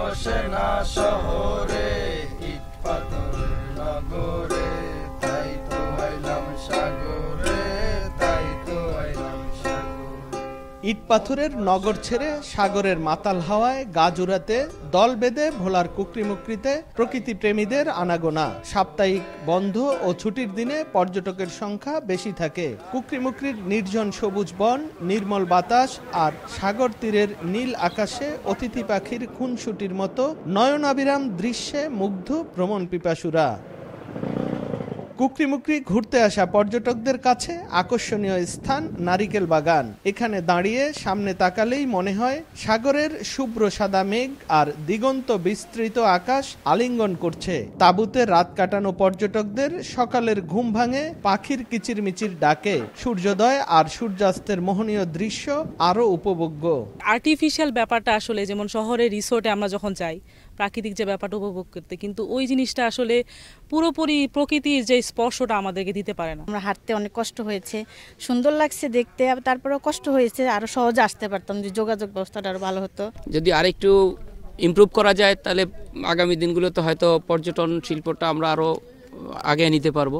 বসে না শহরে, ইট পাথর নগরে, তাই তো আইলাম সাগরে, তাই তো আইলাম সাগরে। ইট পাথরের নগর ছেড়ে সাগরের মাতাল হাওয়ায় গা জুড়াতে দল বেঁধে ভোলার কুকরিমুকরিতে প্রকৃতিপ্রেমীদের আনাগোনা। সাপ্তাহিক বন্ধ ও ছুটির দিনে পর্যটকের সংখ্যা বেশি থাকে। কুকরিমুকরির নির্জন সবুজ বন, নির্মল বাতাস আর সাগর তীরের নীল আকাশে অতিথি পাখির খুনসুটির মতো নয়নাবিরাম দৃশ্যে মুগ্ধ ভ্রমণ পিপাসুরা। কুকরিমুকরি ঘুরতে আসা পর্যটকদের কাছে আকর্ষণীয় স্থান নারিকেল বাগান। এখানে দাঁড়িয়ে সামনে তাকালেই মনে হয় সাগরের শুভ্র সাদা মেঘ আর দিগন্ত বিস্তৃত আকাশ আলিঙ্গন করছে। তাঁবুতে রাত কাটানো পর্যটকদের সকালের ঘুম ভাঙে পাখির কিচিরমিচির ডাকে। সূর্যোদয় আর সূর্যাস্তের মোহনীয় দৃশ্য আরও উপভোগ্য। আর্টিফিশিয়াল ব্যাপারটা আসলে যেমন শহরের রিসোর্টে আমরা যখন যাই প্রাকৃতিক যে ব্যাপারটা উপভোগ করতে, কিন্তু ওই জিনিসটা আসলে পুরোপুরি প্রকৃতির যে স্পর্শটা আমাদেরকে দিতে পারে না। আমরা হাঁটতে অনেক কষ্ট হয়েছে, সুন্দর লাগছে দেখতে, তারপরেও কষ্ট হয়েছে, আরো সহজে আসতে পারতাম, যে যোগাযোগ ব্যবস্থাটা আরো ভালো হতো। যদি আরেকটু ইমপ্রুভ করা যায় তাহলে আগামী দিনগুলোতে হয়তো পর্যটন শিল্পটা আমরা আরো আগে নিতে পারবো।